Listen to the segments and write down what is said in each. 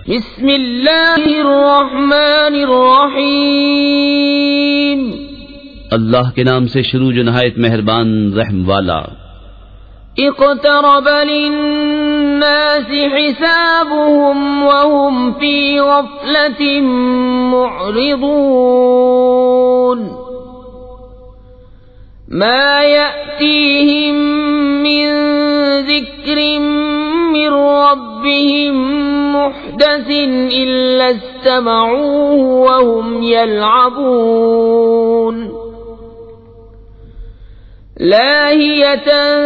बिस्मिल्लाहिर्रहमानिर्रहीम। अल्लाह के नाम से शुरू जो नहायत मेहरबान रहम वाला। इक़्तरब लिन्नासि हिसाबुहुम वहुम फी गफ़लतिन मुअरिदून। मा यअतीहिम मिन ज़िक्रिन मिन रब्बिहिम मुहदसिन इल्ला इस्तमऊहु वहुम यलअबून। लाहियतन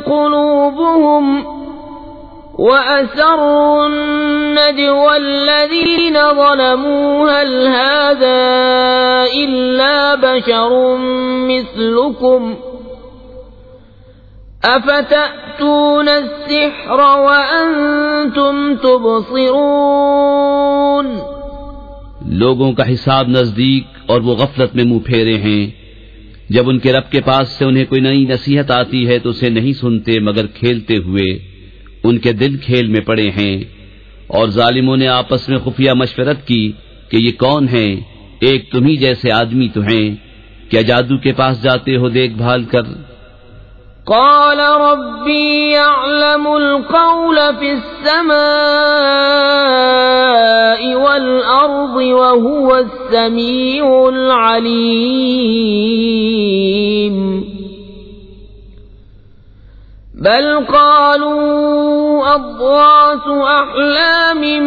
क़ुलूबुहुम वअसर्रुन नजवा अल्लज़ीन ज़लमू हल हाज़ा इल्ला बशरुम मिस्लुकुम अफ़तअतून अस्सिह्र वअन्तुम तुबसिरून। लोगों का हिसाब नजदीक और वो गफलत में मुंह फेरे हैं। जब उनके रब के पास से उन्हें कोई नई नसीहत आती है तो उसे नहीं सुनते मगर खेलते हुए। उनके दिल खेल में पड़े हैं। और जालिमों ने आपस में खुफिया मशवरत की कि ये कौन है, एक तुम्ही जैसे आदमी तो हैं, क्या जादू के पास जाते हो देखभाल कर। क़ाल रब्बी यअलमुल क़ौल फिस्समाइ वल अर्ज़ि वहुवस समीउल अलीम। बल क़ालू अज़ग़ासु अहलामिन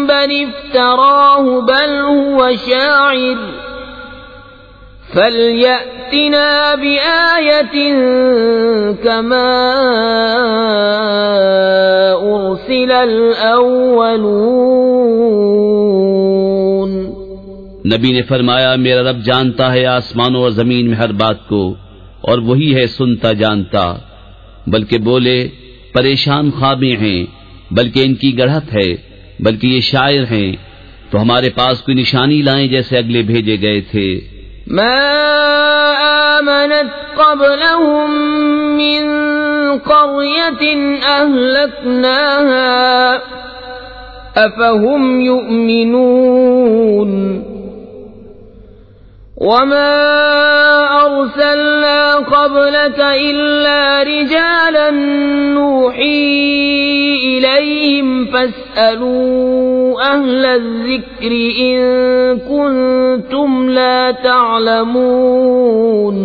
बल इफ्तराहु बल हुवा शाइर फलयअतिना बिआयतिन कमा उरसिलल अव्वलून। नबी ने फरमाया, मेरा रब जानता है आसमानों और जमीन में हर बात को, और वही है सुनता जानता। बल्कि बोले परेशान ख्वाबें हैं, बल्कि इनकी गढ़त है, बल्कि ये शायर हैं। तो हमारे पास कोई निशानी लाएं जैसे अगले भेजे गए थे। मा आमनत क़ब्लहुम मिन क़र्यतिन अहलकनाहा अफ़हुम युमिनून। वमा अर्सलना क़ब्लक इल्ला रिजालन नूही इलैहिम फस्अलू अहलल ज़िक्रि इन कुंतुम ला तअलमून।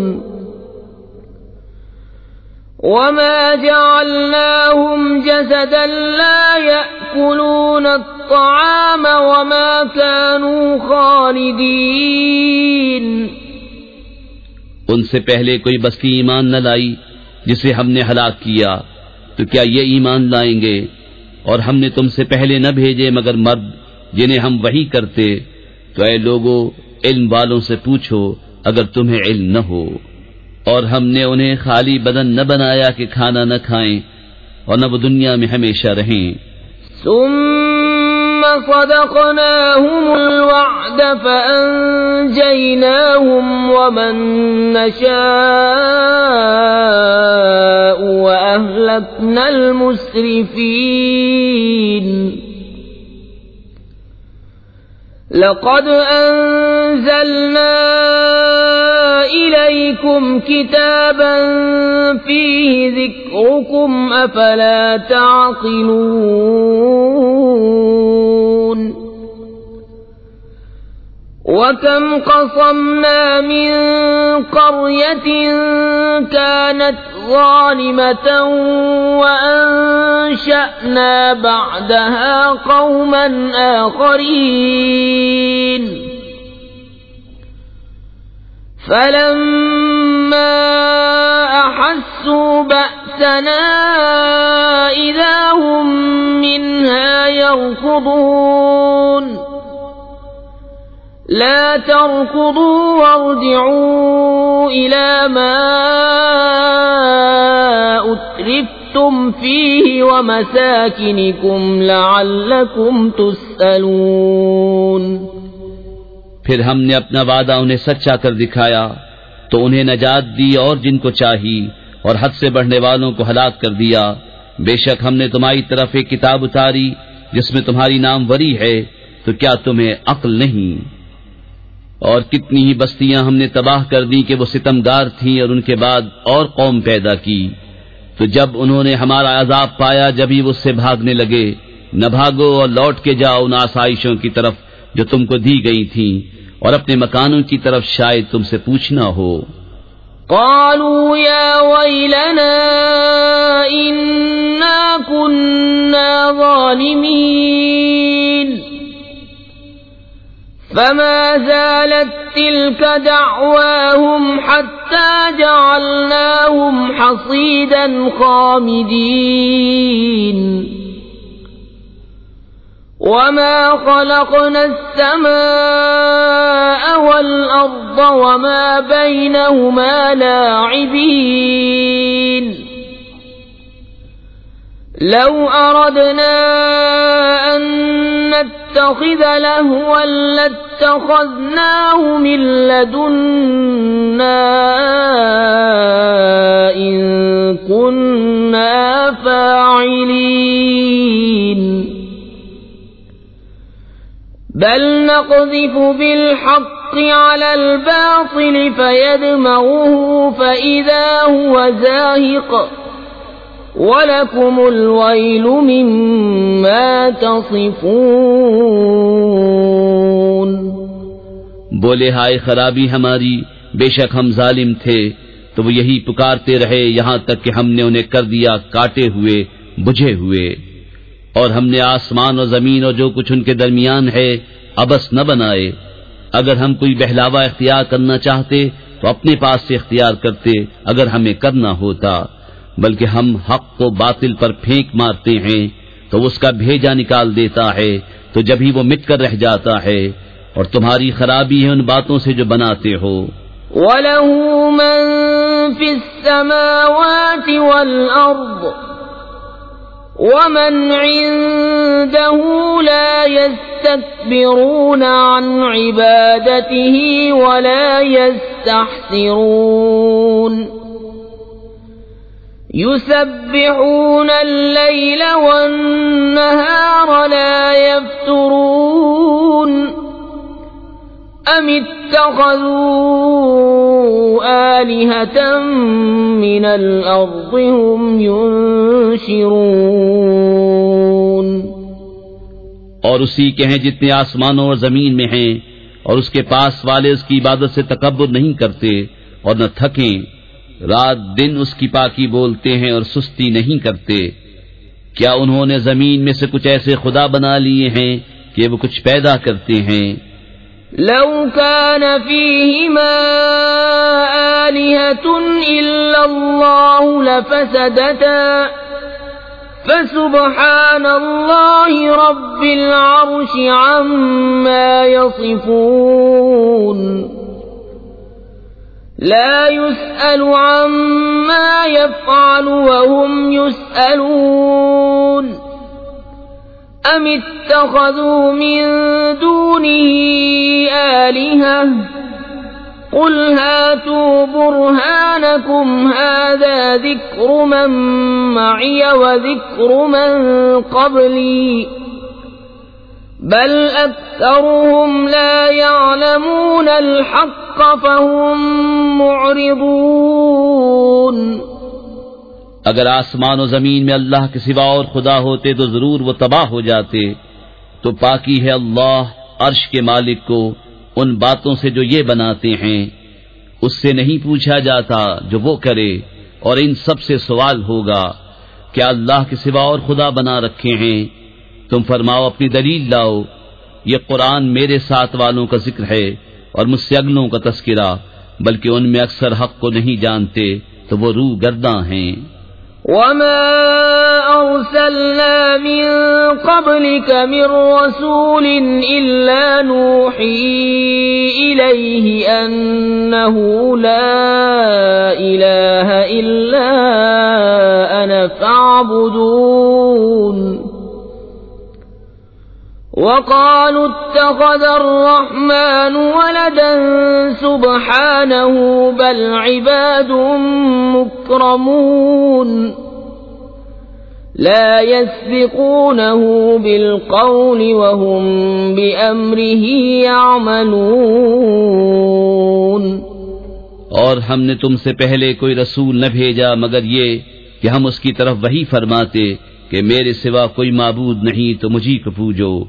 वमा जअलनाहुम जसदन ला यअकुलून अत्तआम वमा कानू खालिदीन। उनसे पहले कोई बस्ती ईमान न लाई जिसे हमने हलाक किया, तो क्या ये ईमान लाएंगे? और हमने तुमसे पहले न भेजे मगर मर्द जिन्हें हम वही करते। तो ऐ लोगो, इल्म वालों से पूछो अगर तुम्हें इल्म न हो। और हमने उन्हें खाली बदन न बनाया कि खाना न खाएं और न वो दुनिया में हमेशा रहें। सुम्म सदक़नाहुमुल वअद फ़अंजयनाहुम वमन नशाअ वअहलकनल मुस्रिफीन। लक़द अंज़लना इलैकुम किताबन फ़ीहि ज़िक्रुकुम अफ़ला ताक़िलून। वकम क़समना मिन क़र्यतिन कानत ज़ालिमतन वअंशअना बअदहा क़ौमन आख़रीन। फलम्मा अहस्सू बअसना इज़ा हुम मिन्हा यरकुदून। ला तरकुदू वरजि'ू इला मा उत्रिफ्तुम फ़ीहि वमसाकिनिकुम लअल्लकुम तुस्अलून। फिर हमने अपना वादा उन्हें सच्चा कर दिखाया तो उन्हें नजात दी और जिनको चाही, और हद से बढ़ने वालों को हलाक कर दिया। बेशक हमने तुम्हारी तरफ एक किताब उतारी जिसमें तुम्हारी नामवरी है, तो क्या तुम्हें अक्ल नहीं? और कितनी ही बस्तियां हमने तबाह कर दी कि वो सितमगार थीं, और उनके बाद और कौम पैदा की। तो जब उन्होंने हमारा अजाब पाया, जब ही उससे भागने लगे। न भागो और लौट के जाओ उन आसाइशों की तरफ जो तुमको दी गई थीं, और अपने मकानों की तरफ शायद तुमसे पूछना हो। क़ालू या वैलना इन्ना कुन्ना ज़ालिमीन फमा ज़ालत तिल्क दअवाहुम हत्ता जअलनाहुम हसीदन खामिदीन वमा खलक़ना अस्समाअ वल अर्द वमा बैनहुमा लाइबीन लौ अरदना अन नत्तखिज़ लहवन लत्तखज़नाहु मिन लदुन्ना इन कुन्ना फ़ाइलीन बल नक़ज़िफ़ु बिल्हक़्क़ि अलल बातिल फ़यदमग़ुहु फ़इज़ा हुवा ज़ाहिक़ वलकुमुल वैलु मिम्मा तसिफ़ून। बोले, हाय खराबी हमारी, बेशक हम जालिम थे। तो वो यही पुकारते रहे यहां तक कि हमने उन्हें कर दिया काटे हुए, बुझे हुए। और हमने आसमान और जमीन और जो कुछ उनके दरमियान है अबस न बनाए। अगर हम कोई बहलावा इख्तियार करना चाहते तो अपने पास से इख्तियार करते, अगर हमें करना होता। बल्कि हम हक को बातिल पर फेंक मारते हैं तो उसका भेजा निकाल देता है, तो जब ही वो मिटकर रह जाता है। और तुम्हारी खराबी है उन बातों से जो बनाते हो। वलहु मन फिस समावाति वल अर्द वमन इंदहु ला यस्तकबिरून अन इबादतिही वला यस्तहसिरून युसब्बिहून अल-लैल वन-नहार ला यफ्तुरून अमित्तखज़ू आलिहतम मिनल अर्दि हुम युनशिरून। और उसी के हैं जितने आसमानों और जमीन में हैं, और उसके पास वाले उसकी इबादत से तकब्बुर नहीं करते और न थकें। रात दिन उसकी पाकी बोलते हैं और सुस्ती नहीं करते। क्या उन्होंने जमीन में से कुछ ऐसे खुदा बना लिए हैं कि वो कुछ पैदा करते हैं? लौ कान फीहिमा आलिहतुन इल्लल्लाहु लफसदता फसुब्हानल्लाहि रब्बिल अर्शि अम्मा यसिफून ला युस्अलु अम्मा यफ़अलु वहुम युस्अलून अम इत्तखज़ू मिन दूनिही आलिहा क़ुल हातू बुरहानकुम हाज़ा ज़िक्रु मन मइय व ज़िक्रु मन क़ब्ली बल अक्सरुहुम ला यअलमून अल-हक़्क़ फ़हुम मुअरिदून। अगर आसमान और जमीन में अल्लाह के सिवा और खुदा होते तो जरूर वो तबाह हो जाते। तो पाकी है अल्लाह अर्श के मालिक को उन बातों से जो ये बनाते हैं। उससे नहीं पूछा जाता जो वो करे, और इन सब से सवाल होगा क्या अल्लाह के सिवा और खुदा बना रखे हैं? तुम फरमाओ अपनी दलील लाओ। ये कुरान मेरे साथ वालों का जिक्र है और मुझसे अगलों का तस्किरा, बल्कि उनमें अक्सर हक को नहीं जानते, तो वो रूह गर्दां हैं। वमा अर्सलना मिन क़ब्लिक मिन रसूलिन इल्ला नूही इलैहि अन्नहु ला इलाहा इल्ला अना फ़अबुदून वक़ालू इत्तख़ज़ अर्रहमानु वलदन सुब्हानहु बल इबादुम मुक्रमून ला यस्बिकूनहु बिलक़ौल वहुम बिअम्रिही यअमलून। और हमने तुमसे पहले कोई रसूल न भेजा मगर ये कि हम उसकी तरफ वही फरमाते कि मेरे सिवा कोई माबूद नहीं तो मुझी को पूजो।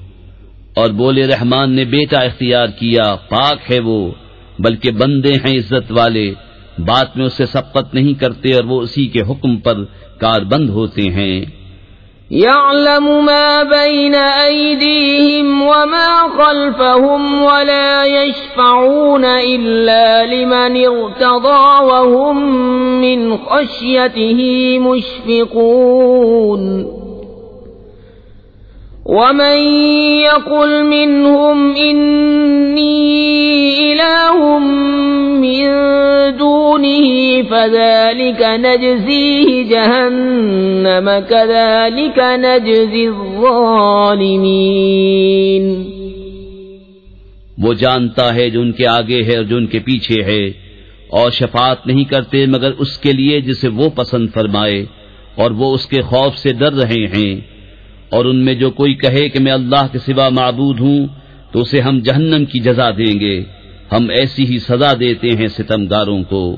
और बोले रहमान ने बेटा इख्तियार किया, पाक है वो, बल्कि बंदे हैं इज्जत वाले, बात में उससे सबकत नहीं करते और वो उसी के हुक्म पर कारबंद होते हैं। यअलमु मा बैन अयदीहिम वमा खल्फहुम वला यशफऊन इल्ला लिमन इर्तदा वहुम मिन खश्यतिही मुशफिकून। वमन यकुल मिनहुम इन्नी इलाहुम मिन दूनिही फज़ालिक नजज़ीहि जहन्नम कज़ालिक नजज़ि ज़ालिमीन। वो जानता है जो उनके आगे है और जो उनके पीछे है, और शफाअत नहीं करते मगर उसके लिए जिसे वो पसंद फरमाए, और वो उसके खौफ से डर रहे हैं। और उनमें जो कोई कहे कि मैं अल्लाह के सिवा माबूद हूँ तो उसे हम जहन्नम की जजा देंगे, हम ऐसी ही सजा देते हैं सितमगारों को।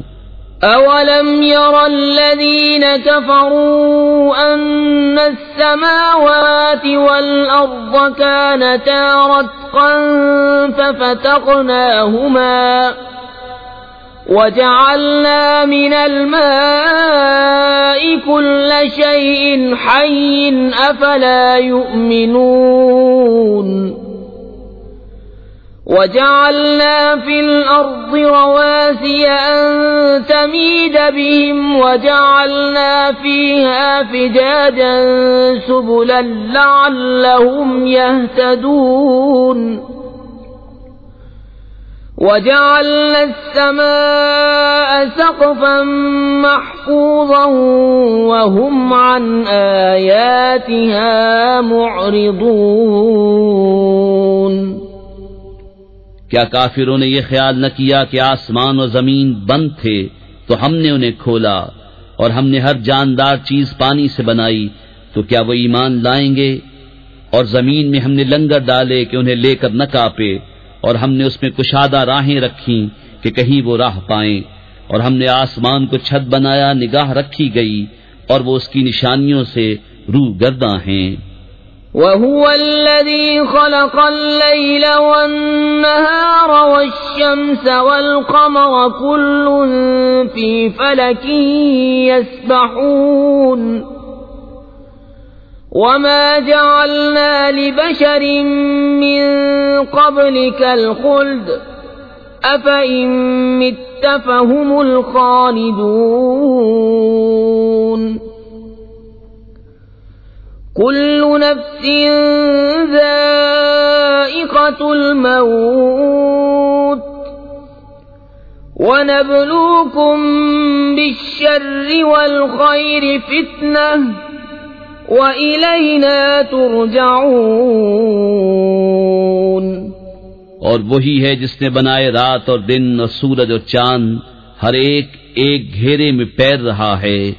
अवलम यरल्लज़ीन कफ़रू अन्नस्समावाति वल-अर्ज़ कानता रत्क़न फ़फ़तक़नाहुमा वजअलना मिनल माइ कुल्ल शैइन हय्यिन अफ़ला युमिनून। वजअलना फिल अर्ज़ि रवासिय अन तमीद बिहिम वजअलना फ़ीहा फ़िजाजन सुबुलन लअल्लहुम यहतदून। वजअलना अस्समाअ सक़फ़न महफ़ूज़न वहुम अन आयातिहा मुअरिदून। क्या काफिरों ने ये ख्याल न किया कि आसमान और जमीन बंद थे तो हमने उन्हें खोला, और हमने हर जानदार चीज पानी से बनाई, तो क्या वो ईमान लाएंगे? और जमीन में हमने लंगर डाले कि उन्हें लेकर न कांपे, और हमने उसमें कुशादा राहें रखी कि कहीं वो राह पाएं, और हमने आसमान को छत बनाया, निगाह रखी गई, और वो उसकी निशानियों से रूगर्दा हैं। वहुवल्लज़ी खलक़ल लैल वन्नहार वश्शम्स वल्क़मर कुल्लुन फ़ी फ़लकिन यस्बहून। वमा जअलना लिबशरिन मिन क़ब्लिकल ख़ुल्द अफ़इन मित्त फ़हुमुल ख़ालिदून। कुल्लु नफ्सिन ज़ाइक़तुल मौत वनब्लूकुम बिश्शर्रि वल ख़ैरि फ़ित्नह व इलैना तुरजऊन। और वही है जिसने बनाए रात और दिन और सूरज और चांद, हर एक एक घेरे में पैर रहा है।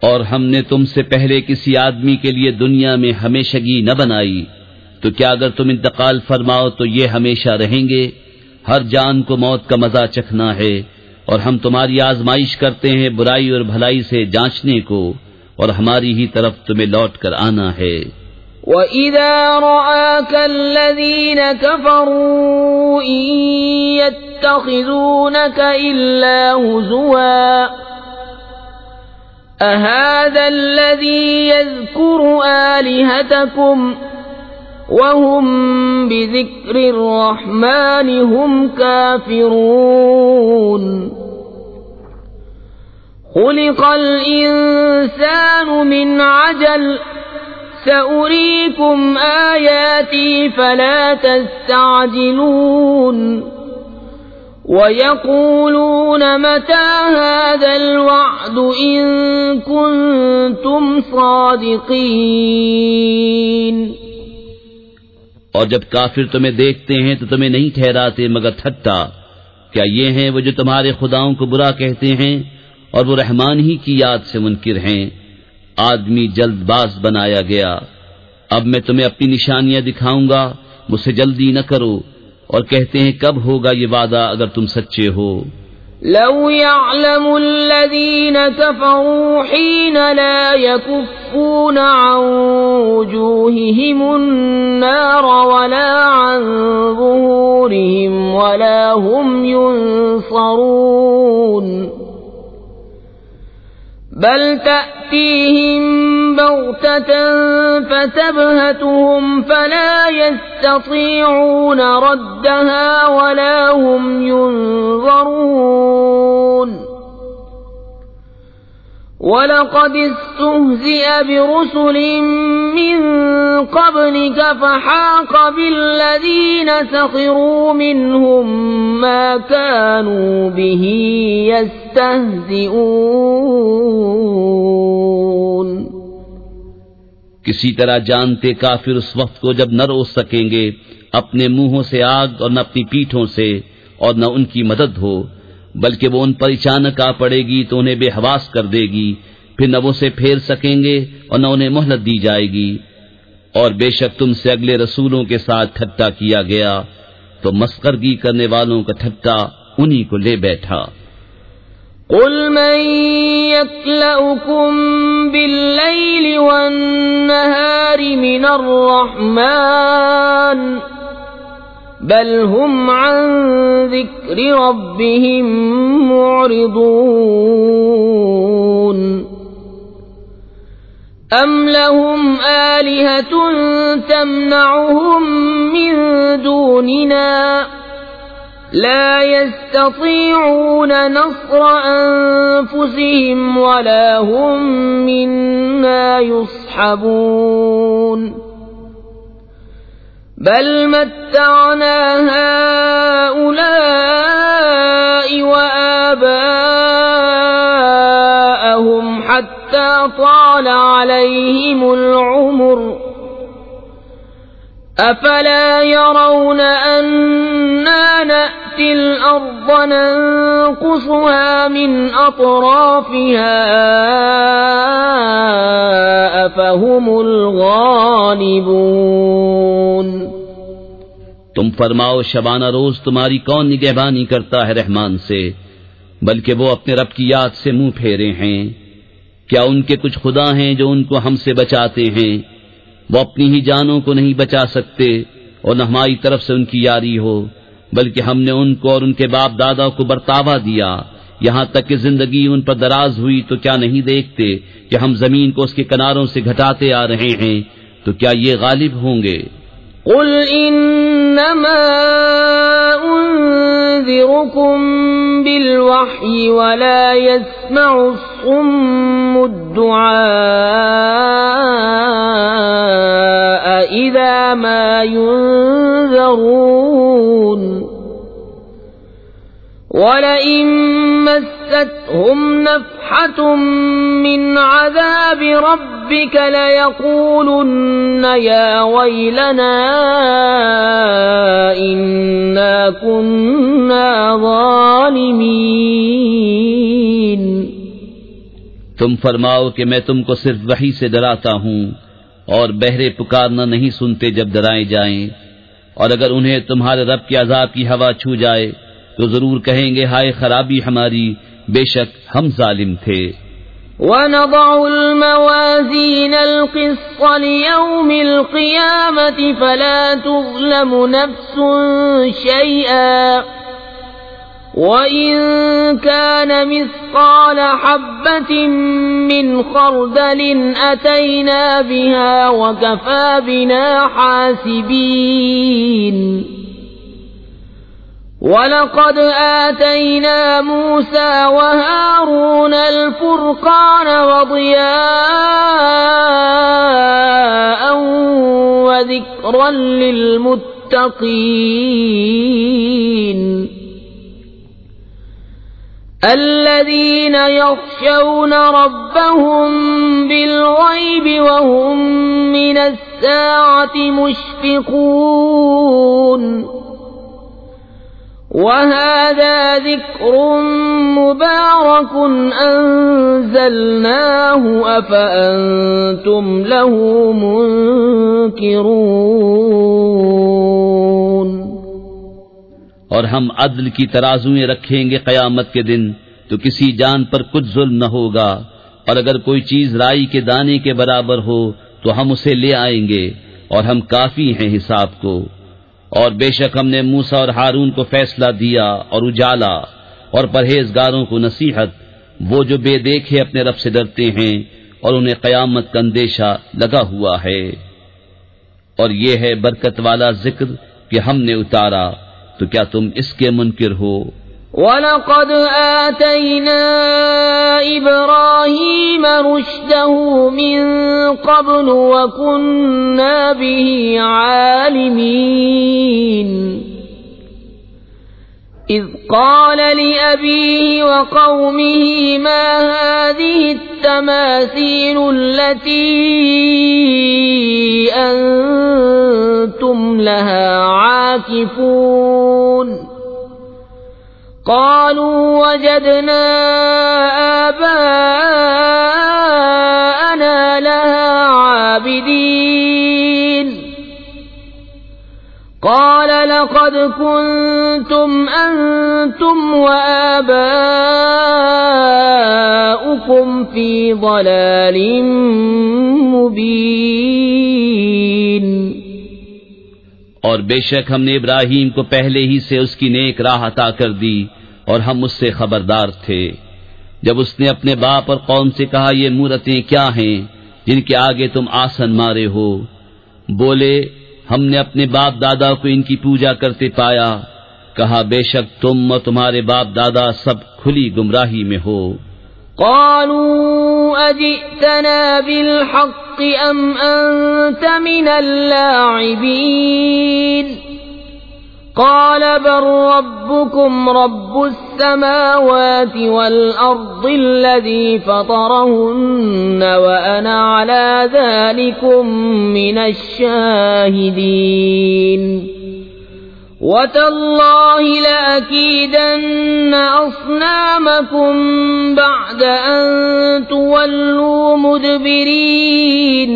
और हमने तुमसे पहले किसी आदमी के लिए दुनिया में हमेशगी न बनाई, तो क्या अगर तुम इंतकाल फरमाओ तो ये हमेशा रहेंगे? हर जान को मौत का मजा चखना है, और हम तुम्हारी आजमाइश करते हैं बुराई और भलाई से जांचने को, और हमारी ही तरफ तुम्हें लौट कर आना है। वइज़ा रआकल्लज़ीन कफ़रू इन यत्तख़िज़ूनक इल्ला हुज़ुवा अहाज़ल्लज़ी यज़्कुरु आलिहतकुम वहुम बिज़िक्रिर्रहमानि हुम काफ़िरून। खुलिक़ल इंसानु मिन अजल सउरीकुम आयाती फला तस्तअजिलून। वयक़ूलून मता हाज़ल वअद इन कुन्तुम सादिक़ीन। और जब काफिर तुम्हें देखते हैं तो तुम्हें नहीं ठहराते मगर ठट्टा। क्या ये हैं वो जो तुम्हारे खुदाओं को बुरा कहते हैं और वो रहमान ही की याद से मुनकिर हैं? आदमी जल्दबाज बनाया गया। अब मैं तुम्हें अपनी निशानियां दिखाऊंगा, मुझसे जल्दी न करो। और कहते हैं कब होगा ये वादा अगर तुम सच्चे हो। लौ यअलमुल्लज़ीन कफ़रू हीन ला यकुफ़्फ़ून अन वुजूहिहिमुन्नार वला अन ज़ुहूरिहिम वला हुम युनसरून बल तअतीहिम बग़ततन फतबहतुहुम फला यस्ततीऊन रद्दहा वला हुम युनज़रून वलक़द इस्तुहज़िअ बिरुसुलिम मिन क़ब्लिक फ़हाक़ बिल्लज़ीन सख़िरू मिनहुम मा कानू बिही यस्तहज़िऊन। किसी तरह जानते काफिर उस वक्त को जब न रोक सकेंगे अपने मुंहों से आग और न अपनी पीठों से और न उनकी मदद हो, बल्कि वो उन पर अचानक आ पड़ेगी तो उन्हें बेहवास कर देगी, फिर न वो उसे फेर सकेंगे और न उन्हें मोहलत दी जाएगी। और बेशक तुमसे अगले रसूलों के साथ ठट्टा किया गया तो मस्खरगी करने वालों का ठट्टा उन्हीं को ले बैठा। कुल मन यक्लउकुम बिल्लैलि वन्नहारि मिनर रहमान बल हुम अन ज़िक्रि रब्बिहिम मुअरिदून अम लहुम आलिहतुन तमनउहुम मिन दूनिना ला यस्ततीऊन नस्र अनफुसिहिम वला हुम मिन्ना युस्हबून बल मत्तअना हाउलाइ व आबाअहुम हत्ता ताल अलैहिमुल उम्र अफला यरौन अन्ना नअतिल अर्द नंकुसुहा मिन अतराफिहा अफहुमुल गालिबून। तुम फरमाओ शबाना रोज तुम्हारी कौन निगहबानी करता है रहमान से, बल्कि वो अपने रब की याद से मुंह फेरे हैं। क्या उनके कुछ खुदा हैं जो उनको हमसे बचाते हैं? वो अपनी ही जानों को नहीं बचा सकते और न हमारी तरफ से उनकी यारी हो, बल्कि हमने उनको और उनके बाप दादा को बर्तावा दिया, यहाँ तक कि जिंदगी उन पर दराज हुई तो क्या नहीं देखते कि हम जमीन को उसके किनारों से घटाते आ रहे हैं, तो क्या ये गालिब होंगे? कुल इन्नमा उन्ज़िरुकुम बिलवह्यि वला यस्मउ सुम्मुद्दुआ इज़ा मा युन्ज़रून वलइन मस्सतहुम नफ़हतुम मिन अज़ाबि रब्बिक लयक़ूलुन्न या वैलना इन्ना कुन्ना ज़ालिमीन। तुम फरमाओ कि मैं तुमको सिर्फ वही से डराता हूँ और बहरे पुकारना नहीं सुनते जब डराए जाएं, और अगर उन्हें तुम्हारे रब के अज़ाब की हवा छू जाए तो जरूर कहेंगे हाय खराबी हमारी, बेशक हम जालिम थे। वनज़अुल मवाज़ीनल क़िस्त लियौमिल क़ियामति फला तुज़लमु नफ़्सुन शैअन वइन कान मिस्क़ाल हब्बतिन मिन ख़र्दलिन अतैना बिहा वकफ़ा बिना हासिबीन। वलक़द आतैना मूसा वहारून अलफ़ुरक़ान वज़ियाअन वज़िक्रन लिलमुत्तक़ीन الذين يخشون ربهم بالغيب وهم من الساعة مشفقون वहादा ज़िक्रुम मुबारकुन अंज़लनाहु अफ़अंतुम लहु मुनकिरून। और हम अदल की तराजुएं रखेंगे क़यामत के दिन, तो किसी जान पर कुछ जुल्म न होगा, और अगर कोई चीज राई के दाने के बराबर हो तो हम उसे ले आएंगे, और हम काफी हैं हिसाब को। और बेशक हमने मूसा और हारून को फैसला दिया और उजाला, और परहेजगारों को नसीहत, वो जो बेदेखे अपने रब से डरते हैं और उन्हें क़यामत का अंदेशा लगा हुआ है। और ये है बरकत वाला जिक्र कि हमने उतारा, तो क्या तुम इसके मुनकिर हो? वलक़द आतैना इब्राहीम रुश्दहु मिन क़ब्लु वकुन्ना बिही आलिमीन। इज़ क़ाल लिअबीहि वक़ौमिहि मा हाज़िहि तमासीलु अल्लती अंतुम लहा आकिफून। क़ालू वजदना आबाअना लहा आबिदीन। क़ाल लक़द कुन्तुम अंतुम वआबाउकुम फ़ी ضलालिम मुबीन। और बेशक हमने इब्राहीम को पहले ही से उसकी नेक राह अता कर दी, और हम उससे खबरदार थे। जब उसने अपने बाप और कौम से कहा, ये मूरतें क्या हैं जिनके आगे तुम आसन मारे हो? बोले, हमने अपने बाप दादा को इनकी पूजा करते पाया। कहा, बेशक तुम और तुम्हारे बाप दादा सब खुली गुमराही में हो। क़ालू अजि'तना बिलहक़्क़ि अम अंत मिनल लाइबीन। क़ाल बल रब्बुकुम रब्बुस समावाति वल अर्दि अल्लज़ी फ़तरहुन्न व अना अला ज़ालिकुम मिनश शाहिदीन। वतल्लाहि लअकीदन्न अस्नामकुम बअद अन तुवल्लू मुदबिरीन।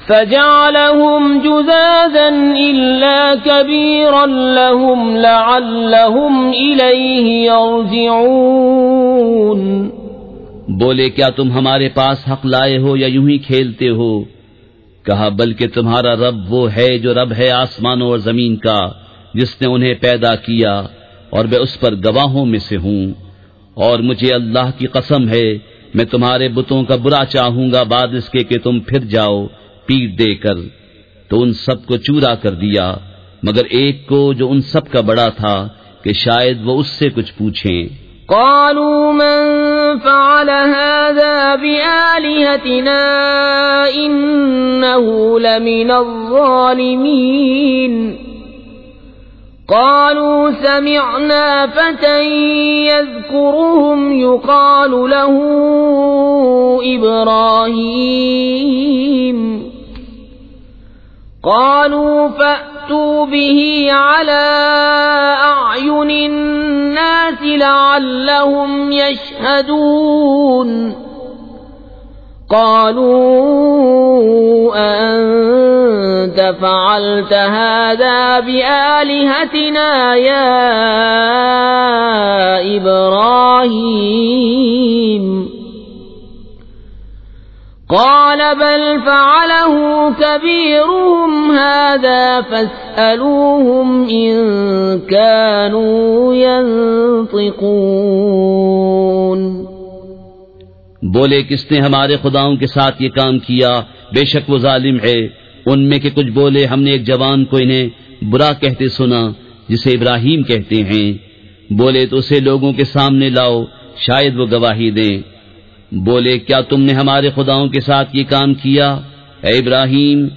फजअलहुम जुज़ाज़न इल्ला कबीरन लहुम लअल्लहुम इलैहि यर्जिऊन। बोले, क्या तुम हमारे पास हक लाए हो या यूं ही खेलते हो? कहा, बल्कि तुम्हारा रब वो है जो रब है आसमानों और जमीन का, जिसने उन्हें पैदा किया, और मैं उस पर गवाहों में से हूं। और मुझे अल्लाह की कसम है, मैं तुम्हारे बुतों का बुरा चाहूंगा बाद इसके कि तुम फिर जाओ पीठ देकर। तो उन सब को चूरा कर दिया, मगर एक को जो उन सब का बड़ा था कि शायद वो उससे कुछ पूछें। क़ालू मन फ़अल हाज़ा बिआलिहतिना इन्नहु लमिनज़्ज़ालिमीन। क़ालू समिअना फ़तन यज़्कुरुहुम युक़ालु लहू इब्राहीम। क़ालू फ़अतू बिही अला अअयुनिन नास लअल्लहुम यशहदून। क़ालू अअन्त फ़अल्त हाज़ा बिआलिहतिना या इब्राहीम। क़ाल बल फ़अलहु कबीरुहुम हाज़ा फ़स्अलूहुम इन कानू यंतिक़ून। बोले, किसने हमारे खुदाओं के साथ ये काम किया? बेशक वो जालिम है। उनमें के कुछ बोले, हमने एक जवान को इन्हें बुरा कहते सुना जिसे इब्राहीम कहते हैं। बोले, तो उसे लोगों के सामने लाओ, शायद वो गवाही दें। बोले, क्या तुमने हमारे खुदाओं के साथ ये काम किया ऐ इब्राहीम?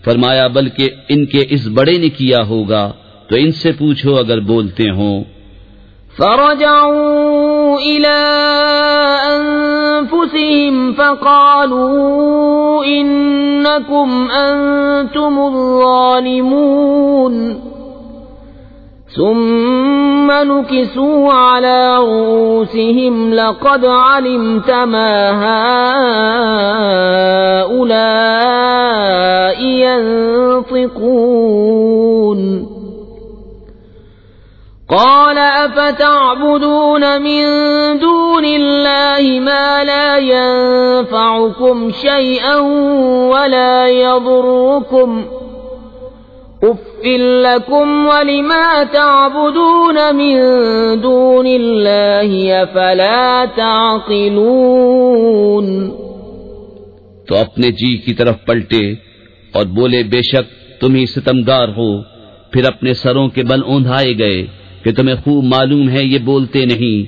फरमाया, बल्कि इनके इस बड़े ने किया होगा, तो इनसे पूछो अगर बोलते हों। फ़रजऊ इला अनफुसिहिम फ़क़ालू इन्नकुम अंतुमुज़्ज़ालिमून। ثم نكسوا على رؤوسهم لقد علمت ما هؤلاء ينطقون قال أفتعبدون من دون الله ما لا ينفعكم شيئا ولا يضركم أُفٍّ لكم ولما تعبدون من دون الله أفلا تعقلون तो अपने जी की तरफ पलटे और बोले, बेशक तुम ही सितमगार हो। फिर अपने सरों के बल औंधाए गए कि तुम्हें खूब मालूम है ये बोलते नहीं।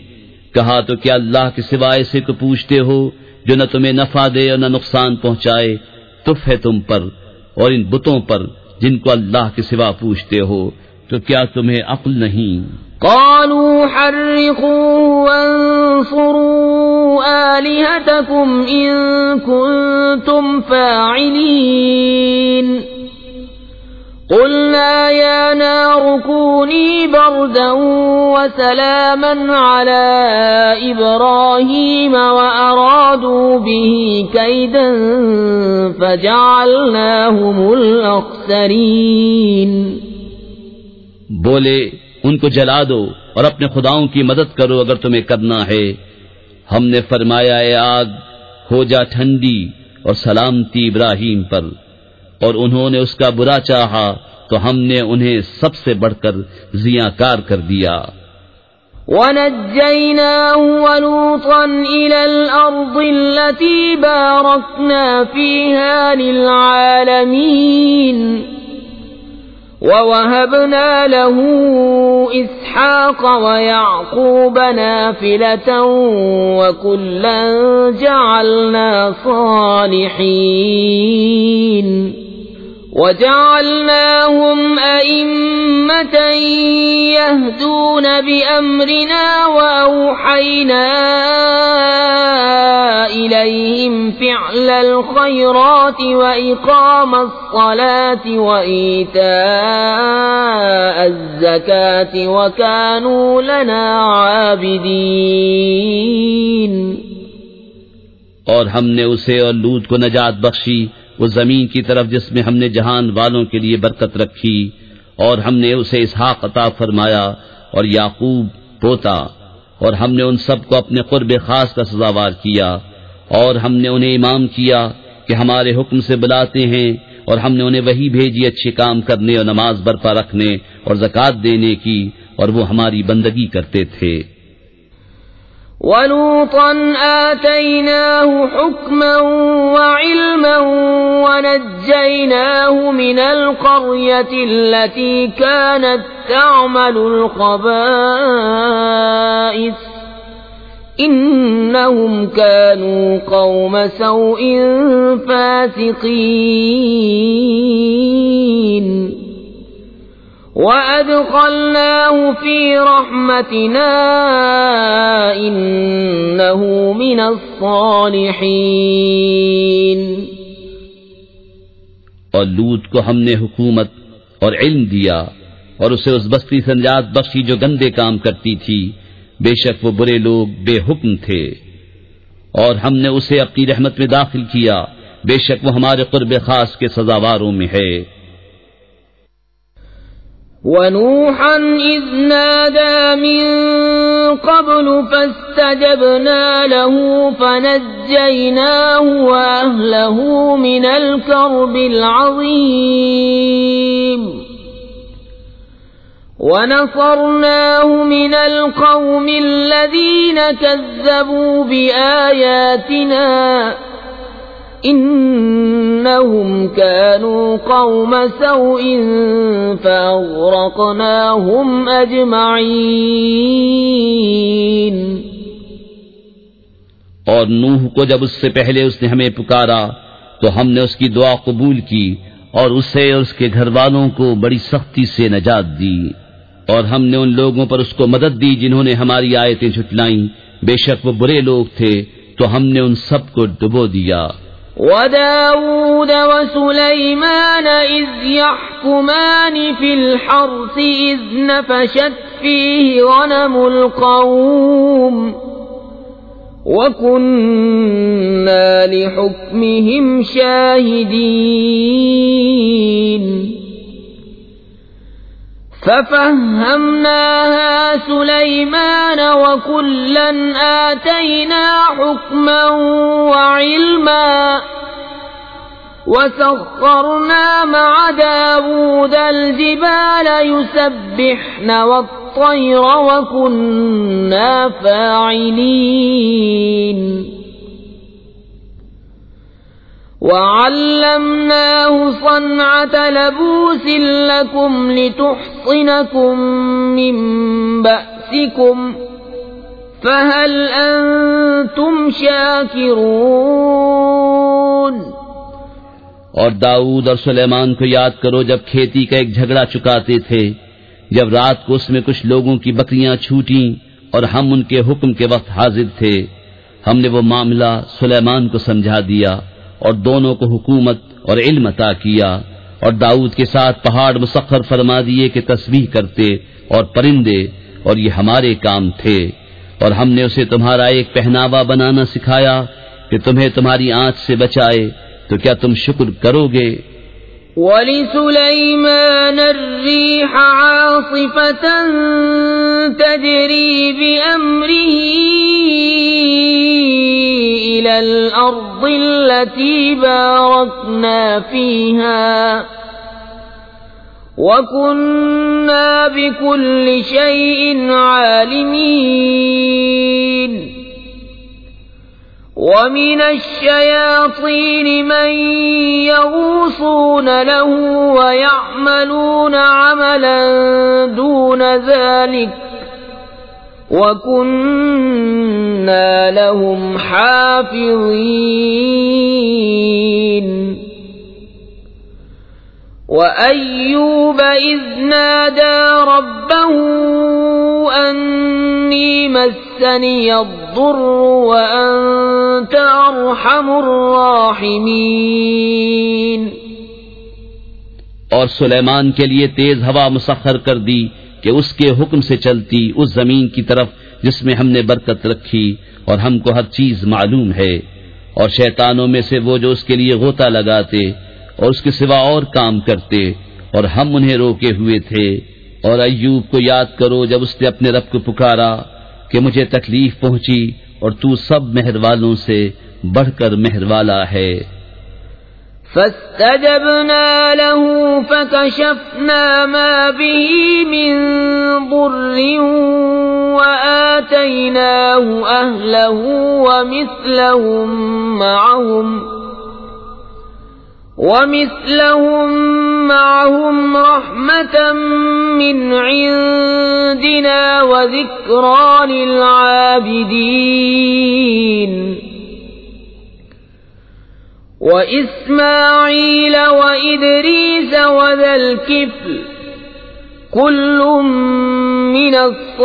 कहा, तो क्या अल्लाह के सिवाय से को पूछते हो जो न तुम्हें नफा दे और न नुकसान पहुंचाए? तुफ है तुम पर और इन बुतों पर जिनको अल्लाह के सिवा पूछते हो, तो क्या तुम्हें अक्ल नहीं? क़ालू हर्रिक़ूहु वंसुरू आलिहतकुम इन कुंतुम फ़ाइलीन क़ुल्ना या नारु कूनी बरदन वसलामन अला इब्राहीम वअरादू बिही कैदन फजअलनाहुमुल अख़्सरीन। बोले, उनको जला दो और अपने खुदाओं की मदद करो अगर तुम्हें करना है। हमने फरमाया, ए आग हो जा ठंडी और सलामती इब्राहीम पर, और उन्होंने उसका बुरा चाहा तो हमने उन्हें सबसे बढ़कर ज़ियाकार कर दिया। वनज्जयनाहु वलूतन इलल अर्दिल्लती बारकना फीहा लिलआलमीन ववहबना लहू इसहाक़ वयाक़ूब नाफ़िलतन वकुल्लन जअलना सालिहीन वजअलनाहुम अइम्मतन यहदून बिअम्रिना वअौहयना इलैहिम फ़िअलल ख़ैराति वइक़ामस सलाति वईताअज़ ज़काति वकानू लना आबिदीन। और हमने उसे और लूत को नजात बख्शी वो जमीन की तरफ जिसमें हमने जहान वालों के लिए बरकत रखी, और हमने उसे इसहाक अता फरमाया और याकूब पोता, और हमने उन सब को अपने कुर्ब खास का सजावार किया, और हमने उन्हें इमाम किया कि हमारे हुक्म से बुलाते हैं, और हमने उन्हें वही भेजी अच्छे काम करने और नमाज बरपा रखने और ज़कात देने की, और वो हमारी बंदगी करते थे। वलूतन आतैनाहु हुक्मन वइल्मन वनज्जयनाहु मिनल क़र्यतिल्लती कानत तअमलुल ख़बाइस इन्नहुम कानू क़ौम सौइन फ़ासिक़ीन वअदख़लनाहु फ़ी रहमतिना इन्नहु मिनस्सालिहीन। और लूत को हमने हुकूमत और इल्म दिया और उसे उस बस्ती से निजात बख्शी जो गंदे काम करती थी, बेशक वो बुरे लोग बेहुक्म थे, और हमने उसे अपनी रहमत में दाखिल किया, बेशक वो हमारे कुर्ब खास के सजावारों में है। वनूहन इज़ नादा मिन क़ब्लु फ़स्तजबना लहू फ़नज्जयनाहु वअहलहु मिनल कर्बिल अज़ीम वनसरनाहु मिनल क़ौमिल्लज़ीन कज़्ज़बू बिआयातिना इन्नहुम कानू क़ौम सौइन फ़अग़रक़नाहुम अजमईन। और नूह को जब उससे पहले उसने हमें पुकारा तो हमने उसकी दुआ कबूल की और उसे और उसके घर वालों को बड़ी सख्ती से नजात दी, और हमने उन लोगों पर उसको मदद दी जिन्होंने हमारी आयतें झुटलाईं, बेशक वो बुरे लोग थे, तो हमने उन सब को डुबो दिया। वदाऊद वसुलैमान इज़ यहकुमान फिल हर्स इज़ नफशत फीहि गनमुल कौम वकुन्ना लिहुक्मिहिम शाहिदीन फफहमनाहा सुलैमान वकुल्लन आतैना हुक्मन वइल्मा वसख्खरना मअ दाऊदल जिबाल युसब्बिहन वत्तैर वकुन्ना फाइलीन वअल्लमनाहु सन्अत लबूस लकुम लितुहसिनकुम मिन बअसिकुम फहल अंतुम शाकिरून। और दाऊद और सुलेमान को याद करो जब खेती का एक झगड़ा चुकाते थे, जब रात को उसमें कुछ लोगों की बकरियां छूटी और हम उनके हुक्म के वक्त हाजिर थे। हमने वो मामला सुलेमान को समझा दिया और दोनों को हुकूमत और इल्म अता किया, और दाऊद के साथ पहाड़ मुसख्खर फरमा दिए कि तस्बीह करते और परिंदे, और ये हमारे काम थे। और हमने उसे तुम्हारा एक पहनावा बनाना सिखाया कि तुम्हें तुम्हारी आंच से बचाए, तो क्या तुम शुक्र करोगे? वलिसुलैमान अर्रीह आसिफतन तजरी बिअम्रिही इलल अर्दिल्लती बारकना फीहा वकुन्ना बिकुल्लि शैइन आलिमीन वमिनश्शयातीन मन यगूसून लहू वयअमलून अमलन दून ज़ालिक वकुन्ना लहुम हाफ़िज़ीन। वअय्यूब इज़ नादा रब्बहू अन्नी मस्सनिय अद्दुर्रु वअन्त अर्हमुर राहिमीन। और सुलेमान के लिए तेज हवा मुसख्खर कर दी कि उसके हुक्म से चलती उस जमीन की तरफ जिसमें हमने बरकत रखी, और हमको हर चीज मालूम है। और शैतानों में से वो जो उसके लिए गोता लगाते और उसके सिवा और काम करते, और हम उन्हें रोके हुए थे। और अय्यूब को याद करो जब उसने अपने रब को पुकारा कि मुझे तकलीफ पहुंची, और तू सब मेहर वालों से बढ़कर मेहर वाला है। फस्तजबना लहू फकशफना मा बिही मिन दुर्रिन वआतैनाहु अहलहु वमिस्लहुम मअहुम रहमतन मिन इंदिना वज़िक्रा लिलआबिदीन। वइस्माईल वइद्रीस वज़ल किफ्ल कुल्लुम मिनस्साबिरीन।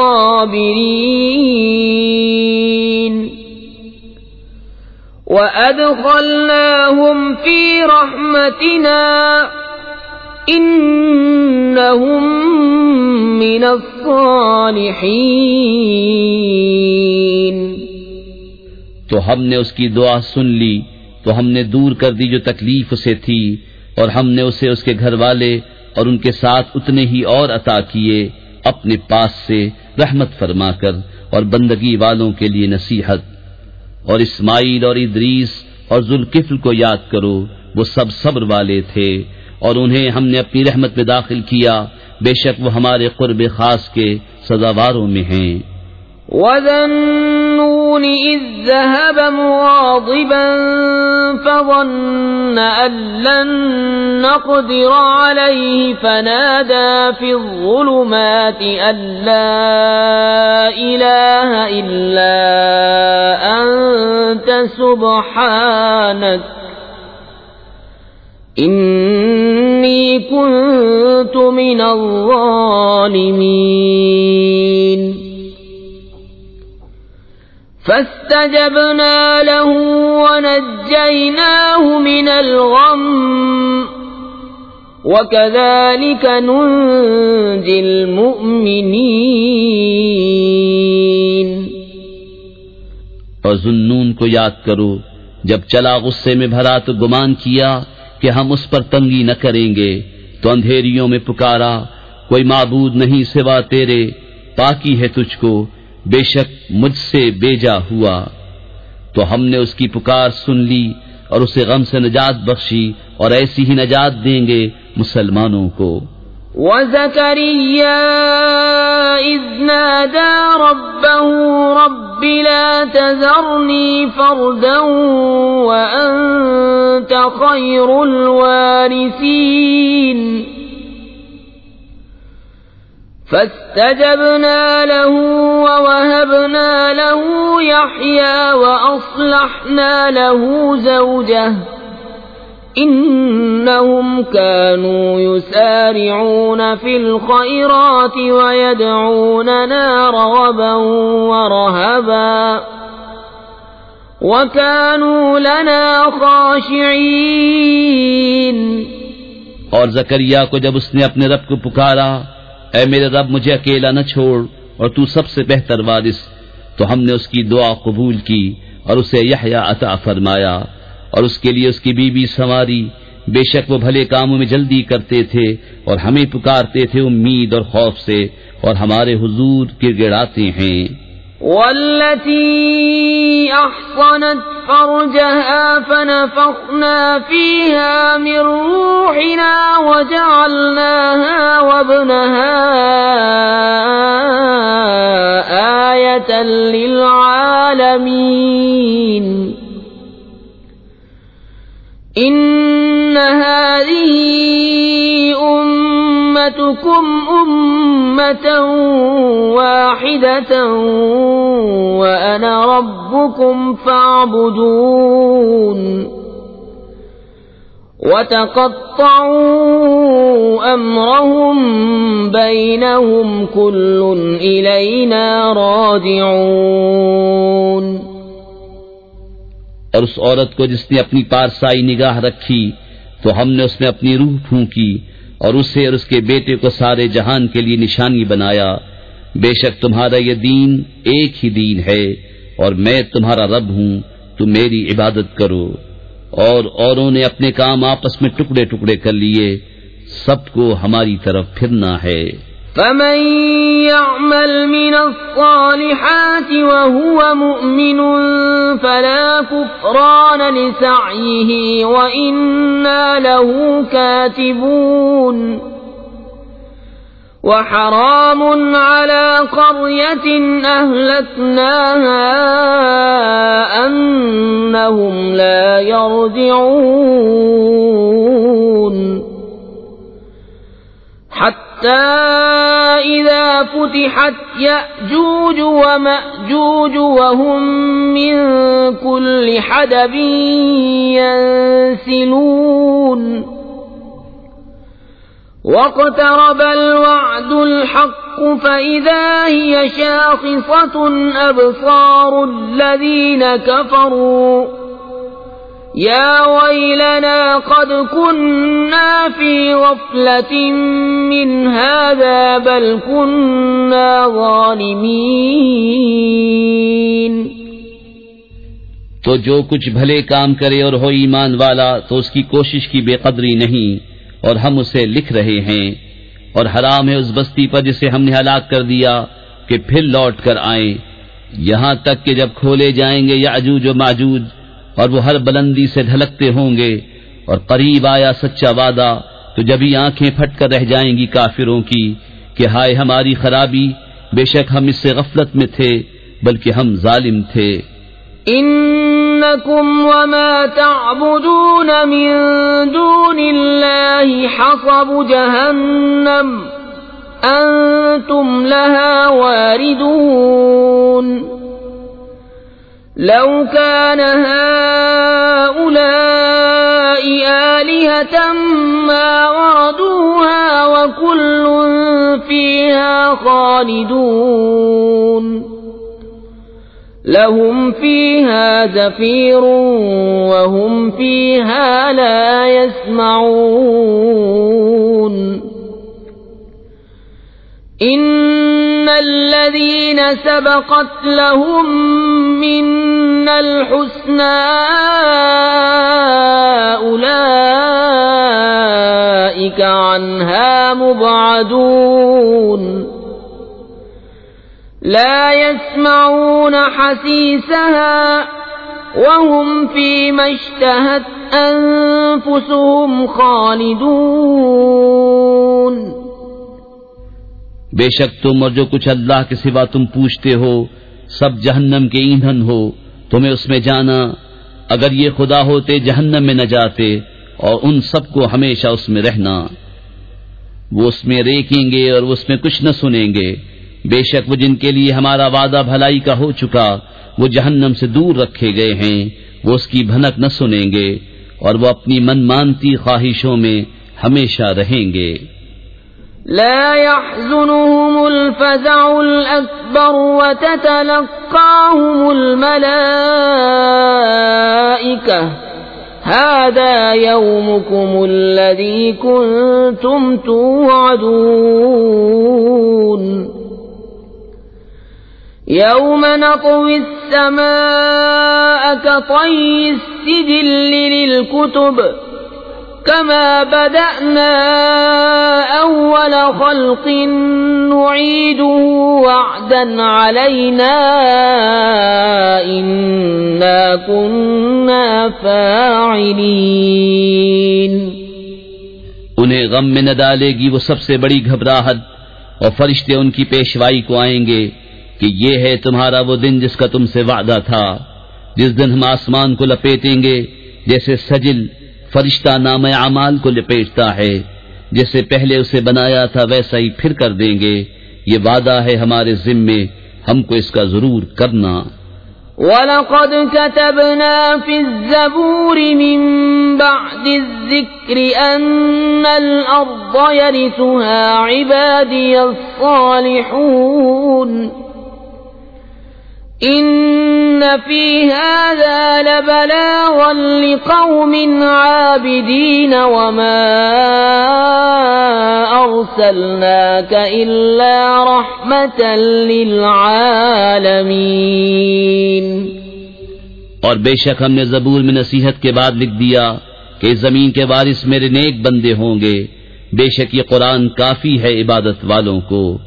वअदखलनाहुम फी रहमतिना इन्नहुम मिनस्सालिहीन। तो हमने उसकी दुआ सुन ली, तो हमने दूर कर दी जो तकलीफ उसे थी, और हमने उसे उसके घर वाले और उनके साथ उतने ही और अता किए अपने पास से रहमत फरमाकर, और बंदगी वालों के लिए नसीहत। और इस्माइल और इद्रीस और जुल्किफ्ल को याद करो, वो सब सब्र वाले थे, और उन्हें हमने अपनी रहमत में दाखिल किया, बेशक वो हमारे कुर्ब खास के सजावारों में हैं। वज़न्नून इज़ ज़हब मुग़ाज़िबन फ़ज़न्न अन लन नक़दिर अलैहि फ़नादा फ़िज़्ज़ुलुमाति अन ला इलाहा इल्ला अंत सुब्हानक इन्नी कुन्तु मिनज़ ज़ालिमीन। فاستجبنا له ونجيناه من الغم وكذلك ننجي المؤمنين। और ज़ुन्नून को याद करो जब चला गुस्से में भरा तो गुमान किया कि हम उस पर तंगी न करेंगे, तो अंधेरियों में पुकारा, कोई माबूद नहीं सिवा तेरे, पाकी है तुझको, बेशक मुझसे बेजा हुआ। तो हमने उसकी पुकार सुन ली और उसे गम से नजात बख्शी, और ऐसी ही नजात देंगे मुसलमानों को। वज़करिया इज़ नादा रब्बहू रब्बि ला तज़रनी फ़र्दन व अंत ख़ैरुल वारिसीन فاستجبنا له ووهبنا له يحيى وأصلحنا له زوجه إنهم كانوا يسارعون في الخيرات ويدعوننا رغبا ورهبا وكانوا لنا خاشعين। और ज़करिया को जब उसने अपने रब को पुकारा, ऐ मेरे रब मुझे अकेला न छोड़ और तू सबसे बेहतर वारिस, तो हमने उसकी दुआ कबूल की और उसे यहया अता फरमाया और उसके लिए उसकी बीबी संवारी। बेशक वो भले कामों में जल्दी करते थे और हमें पुकारते थे उम्मीद और खौफ से, और हमारे हुजूर गिड़गिड़ाते हैं। वल्लती अहसनत फरजहा फनफखना फीहा मिन रूहिना वजअलनाहा वब्नहा आयतन लिलआलमीन। इन्न हाज़िही उम्मतुकुम उम्मतन वाहिदतन व अना रब्बुकुम फ़अबुदून। वतक़त्तअू अम्रहुम बैनहुम कुल्लुन इलैना राजिऊन। और उस औरत को जिसने अपनी पारसाई निगाह रखी, तो हमने उसमें अपनी रूह फूंकी और उसे और उसके बेटे को सारे जहान के लिए निशानी बनाया। बेशक तुम्हारा ये दीन एक ही दीन है और मैं तुम्हारा रब हूँ, तुम मेरी इबादत करो। और औरों ने अपने काम आपस में टुकड़े टुकड़े कर लिए, सबको हमारी तरफ फिरना है। फमन यअमल मिनस्सालिहाति वहुव मुमिनुन फला कुफ्रान लिसअयिहि व इन्ना लहू कातिबून। वहराम अला क़र्यतिन अहलकनाहा अन्नहुम ला यरजिऊन। हत्ता इज़ा फुतिहत यअजूज वमअजूज वहुम मिन कुल्लि हदबिन यंसिलून। वक़्तरब अल-वअदुल हक़्क़ु फ़इज़ा हिय शाख़िसतुन अब्सारुल लज़ीना कफ़रू या वैलना क़द कुन्ना फ़ी ग़फ़लतिन मिन हाज़ा बल कुन्ना ज़ालिमीन। तो जो कुछ भले काम करे और हो ईमान वाला, तो उसकी कोशिश की बेकदरी नहीं, और हम उसे लिख रहे हैं। और हराम है उस बस्ती पर जिसे हमने हलाक कर दिया कि फिर लौट कर आए, यहाँ तक कि जब खोले जाएंगे याजूज और माजूज, और वो हर बुलंदी से ढलकते होंगे, और करीब आया सच्चा वादा, तो जब ही आंखें फट कर रह जाएंगी काफिरों की कि हाय हमारी खराबी, बेशक हम इससे गफलत में थे, बल्कि हम जालिम थे। इन्नकुम वमा तअबुदून मिन दूनिल्लाहि हसबु जहन्नम अंतुम लहा वारिदून। लौ कान हाउलाइ आलिहतम मा वरदूहा व कुल्लुन फीहा खालिदून। लहुम फीहा ज़फ़ीरुन वहुम फीहा ला यस्मऊन इन्नल्लज़ीन सबक़त लहुम मिन्नल हुस्ना उलाइका अन्हा मुबअदून ला यस्मऊन हसीसहा वहुम फीमा इश्तहत अनफुसुहुम खालिदून। बेशक तुम और जो कुछ अल्लाह के सिवा तुम पूछते हो सब जहन्नम के ईंधन हो, तुम्हें उसमें जाना। अगर ये खुदा होते जहन्नम में न जाते और उन सबको हमेशा उसमें रहना। वो उसमें रेखेंगे और उसमें कुछ न सुनेंगे। बेशक वो जिनके लिए हमारा वादा भलाई का हो चुका वो जहन्नम से दूर रखे गए हैं, वो उसकी भनक न सुनेंगे और वो अपनी मनमानती ख्वाहिशों में हमेशा रहेंगे। ला यहज़ुनुहुमुल फ़ज़अउल अकबर व ततलक़्क़ाहुमुल मलाइका हाज़ा यौमुकुमुल्लज़ी कुन्तुम तुअदून यौम नत्वी अस्समाअ कतय्यि स्सिजिल्लि लिलकुतुब कमा बदअना अव्वल खल्क़िन नुईदुहु वअदन अलैना इन्ना कुन्ना फ़ाइलीन। उन्हें गम में न डालेगी वो सबसे बड़ी घबराहट और फरिश्ते उनकी पेशवाई को आएंगे कि ये है तुम्हारा वो दिन जिसका तुमसे वादा था, जिस दिन हम आसमान को लपेटेंगे जैसे सजिल फरिश्ता नामे अमाल को लपेटता है। जैसे पहले उसे बनाया था वैसा ही फिर कर देंगे। ये वादा है हमारे जिम्मे, हमको इसका जरूर करना। वलक़द कतबना फ़िज़्ज़बूरि मिन बअदिज़्ज़िक्रि अन्नल अर्ज़ यरिथुहा इबादियस्सालिहून इन्न फ़ी हाज़ा लबलाग़न लिक़ौमिन आबिदीन वमा अर्सलनाका इल्ला रहमतल लिलआलमीन। और बेशक हमने ज़बूर में नसीहत के बाद लिख दिया कि ज़मीन के वारिस मेरे नेक बंदे होंगे। बेशक ये कुरान काफी है इबादत वालों को,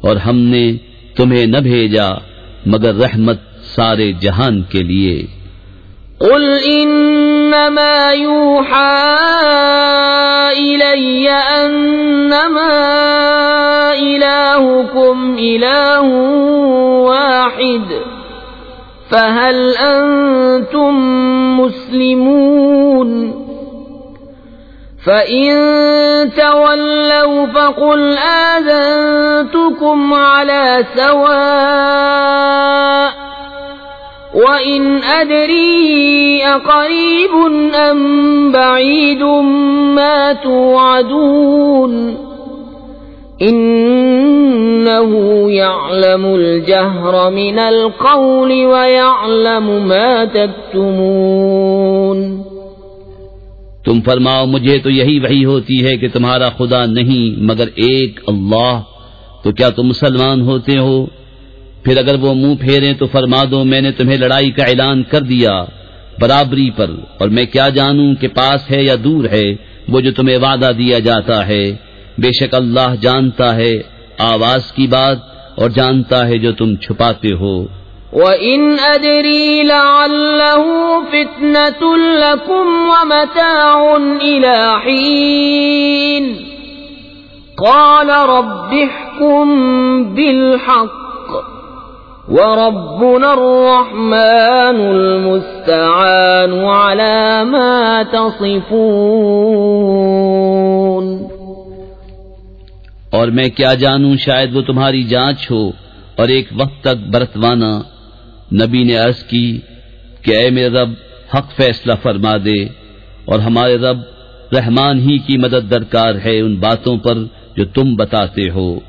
और हमने तुम्हें न भेजा मगर रहमत सारे जहान के लिए। कुल इन्नमा यूहा इलय्य अन्नमा इलाहुकुम इलाहुन वाहिद फहल अंतुम मुस्लिमून फ़इन तवल्लव फ़क़ुल आज़नतुकुम अला सवाअ वइन अदरी अक़रीबुन अम बईदुम मा तुअदून इन्नहु यअलमुल जहर मिनल क़ौलि व यअलमु मा तक्तुमून। तुम फरमाओ मुझे तो यही वही होती है कि तुम्हारा खुदा नहीं मगर एक अल्लाह, तो क्या तुम मुसलमान होते हो? फिर अगर वो मुंह फेरें तो फरमा दो मैंने तुम्हें लड़ाई का ऐलान कर दिया बराबरी पर, और मैं क्या जानूं कि पास है या दूर है वो जो तुम्हें वादा दिया जाता है। बेशक अल्लाह जानता है आवाज की बात और जानता है जो तुम छुपाते हो। वइन अदरी लअल्लहु फितनतुल लकुम व मताउन इला हीन क़ाल रब्बिहकुम बिल हक़्क़ व रब्बुनर रहमानुल मुस्तआनु अला मा तसिफून। और मैं क्या जानूं शायद वो तुम्हारी जांच हो और एक वक्त तक बरतवाना। नबी ने अर्ज की कि ऐ मेरे रब हक फैसला फरमा दे, और हमारे रब रहमान ही की मदद दरकार है उन बातों पर जो तुम बताते हो।